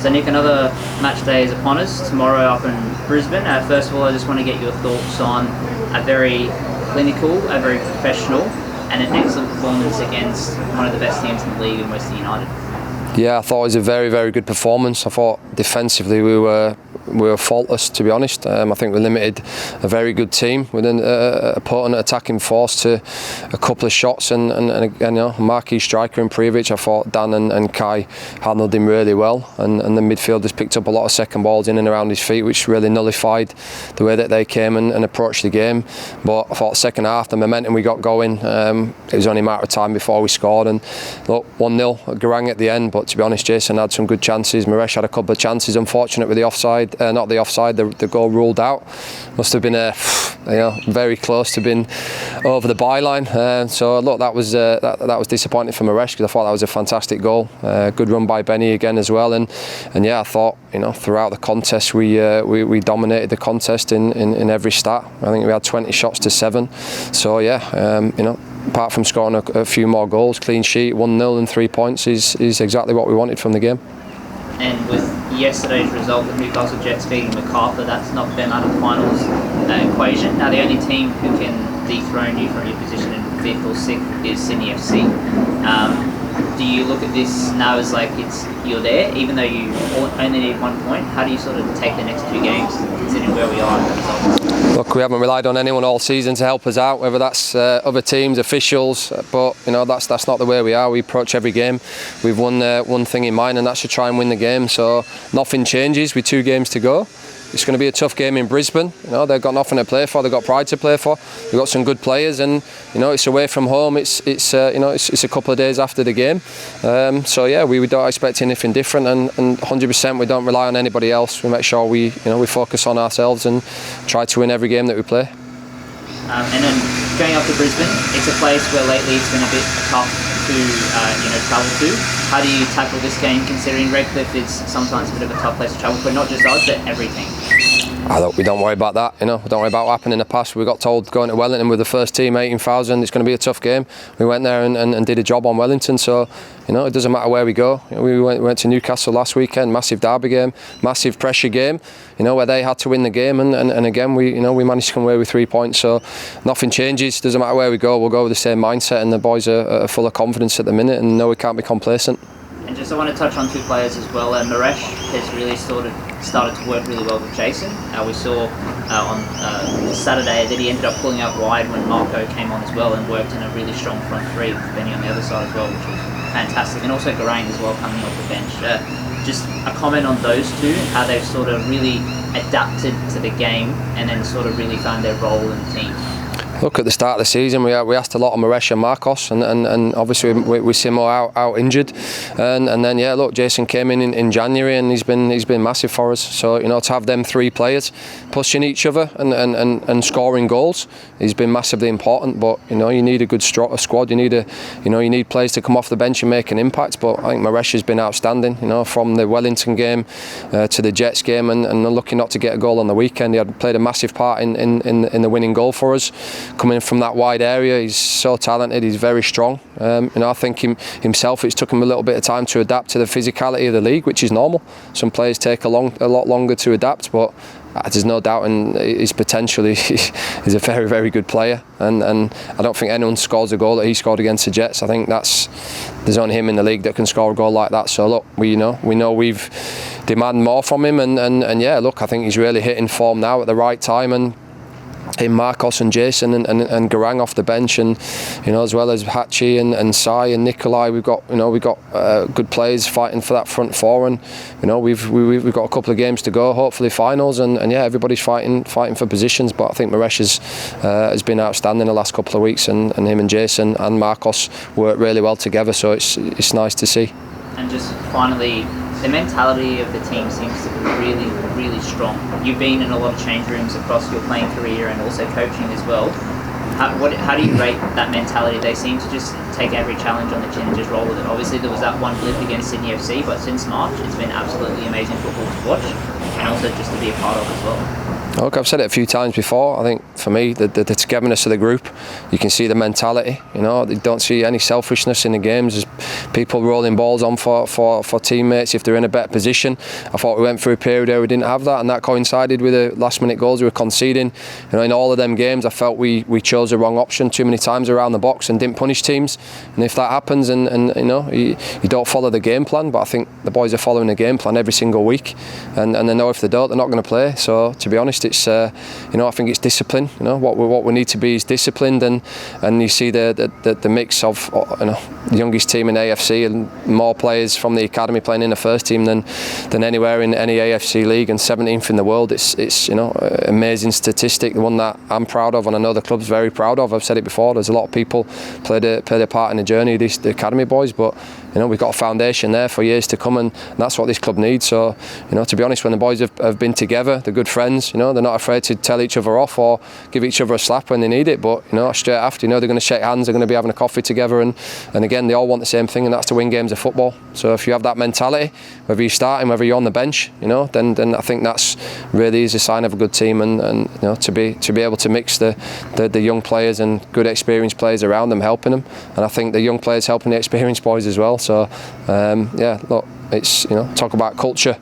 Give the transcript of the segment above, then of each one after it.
So Nick, another match day is upon us tomorrow up in Brisbane. First of all, I just want to get your thoughts on a very clinical, a very professional and an excellent performance against one of the best teams in the league in Western United. Yeah, I thought it was a very, very good performance. I thought defensively we were faultless, to be honest. I think we limited a very good team with an opponent attacking force to a couple of shots and again, marquee striker in Prijovic. I thought Dan and Kai handled him really well, and the midfielders picked up a lot of second balls in and around his feet, which really nullified the way that they came and approached the game. But I thought second half, the momentum we got going, it was only a matter of time before we scored, and look, 1-0 Garang at the end. But to be honest, Jason had some good chances. Maresh had a couple of chances. Unfortunate with the offside, not the offside, the goal ruled out. Must have been very close to being over the byline. So look, that was disappointing for Maresh, because I thought that was a fantastic goal. Good run by Benny again as well. And yeah, I thought throughout the contest we dominated the contest in every stat. I think we had 20 shots to 7. So yeah, apart from scoring a few more goals, clean sheet, 1-0 and 3 points is exactly what we wanted from the game. And with yesterday's result with Newcastle Jets beating Macarthur, that's knocked them out of the finals equation. Now the only team who can dethrone you from your position in 5th or 6th is Sydney FC. Do you look at this now as like you're there, even though you only need 1 point? How do you sort of take the next 2 games, considering where we are in the results? Look, we haven't relied on anyone all season to help us out, whether that's other teams, officials, but that's not the way we are. We approach every game. We've one thing in mind, and that's to try and win the game. So nothing changes with 2 games to go. It's going to be a tough game in Brisbane. They've got nothing to play for. They've got pride to play for. We've got some good players, and it's away from home. It's a couple of days after the game. So yeah, we don't expect anything different, and 100% we don't rely on anybody else. We make sure we focus on ourselves and try to win every game that we play. And then going up to Brisbane, it's a place where lately it's been a bit tough to travel to. How do you tackle this game, considering Redcliffe is sometimes a bit of a tough place to travel for, not just us, but everything? Look, we don't worry about that. We don't worry about what happened in the past. We got told going to Wellington with the first team, 18,000, it's going to be a tough game. We went there and did a job on Wellington, so it doesn't matter where we go. We went to Newcastle last weekend, massive derby game, massive pressure game, where they had to win the game, and again we managed to come away with 3 points. So nothing changes. Doesn't matter where we go. We'll go with the same mindset, and the boys are full of confidence at the minute, and we can't be complacent. And just I want to touch on 2 players as well. Maresh has really started to work really well with Jason. We saw on Saturday that he ended up pulling out wide when Marco came on as well, and worked in a really strong front 3 with Benny on the other side as well, which was fantastic. And also Garang as well coming off the bench. Just a comment on those 2, how they've sort of really adapted to the game and then sort of really found their role in the team. Look, at the start of the season we asked a lot of Maresh and Marcos, and obviously we see more out injured, and then yeah, look, Jason came in January, and he's been massive for us. So to have them 3 players pushing each other and scoring goals, he's been massively important. But you need a good squad. You need players to come off the bench and make an impact. But I think Maresh has been outstanding. From the Wellington game to the Jets game, and lucky not to get a goal on the weekend. He had played a massive part in the winning goal for us. Coming from that wide area, he's so talented, he's very strong. I think himself, it's took him a little bit of time to adapt to the physicality of the league, which is normal. Some players take a lot longer to adapt, but there's no doubt in his potential. He's a very, very good player, and I don't think anyone scores a goal that he scored against the Jets. I think there's only him in the league that can score a goal like that. So look, we know we've demanded more from him, and yeah, look, I think he's really hitting form now at the right time, and in Marcos and Jason and Garang off the bench, and as well as Hachi and Sai and Nikolai, we've got good players fighting for that front 4, and we've got a couple of games to go, hopefully finals, and yeah, everybody's fighting for positions. But I think Maresh has been outstanding the last couple of weeks, and him and Jason and Marcos work really well together, so it's nice to see. And just finally, the mentality of the team seems to be really, really strong. You've been in a lot of change rooms across your playing career and also coaching as well. How do you rate that mentality? They seem to just take every challenge on the chin and just roll with it. Obviously there was that one blip against Sydney FC, but since March it's been absolutely amazing football to watch, and also just to be a part of as well. Look, I've said it a few times before. I think for me, the togetherness of the group, you can see the mentality. You know, you don't see any selfishness in the games. There's people rolling balls on for teammates if they're in a better position. I thought we went through a period where we didn't have that, and that coincided with the last-minute goals we were conceding. You know, in all of them games, I felt we chose the wrong option too many times around the box and didn't punish teams. And if that happens, and you know, you don't follow the game plan, but I think the boys are following the game plan every single week, and they know if they don't, they're not going to play. So to be honest, it's you know, I think it's discipline. You know, what we need to be is disciplined, and you see the mix of, you know, the youngest team in AFC and more players from the academy playing in the first team than anywhere in any AFC league, and 17th in the world. It's you know, amazing statistic, the one that I'm proud of, and I know the club's very proud of. I've said it before. There's a lot of people played their part in the journey, the academy boys, but you know, we've got a foundation there for years to come, and that's what this club needs. So, you know, to be honest, when the boys have been together, they're good friends. You know, they're not afraid to tell each other off or give each other a slap when they need it. But you know, straight after, you know, they're going to shake hands, they're going to be having a coffee together, and again, they all want the same thing, and that's to win games of football. So if you have that mentality, whether you're starting, whether you're on the bench, you know, then I think that's really is a sign of a good team, and you know, to be able to mix the young players and good experienced players around them, helping them, and I think the young players helping the experienced boys as well. So yeah, look, it's, you know, talk about culture.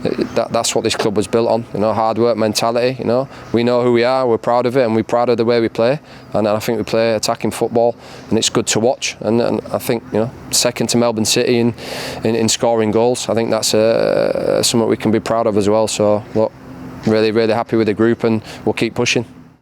That's what this club was built on, you know, hard work mentality. You know, we know who we are, we're proud of it, and we're proud of the way we play, and I think we play attacking football, and it's good to watch, and I think, you know, second to Melbourne City in scoring goals. I think that's something we can be proud of as well. So look, really happy with the group, and we'll keep pushing.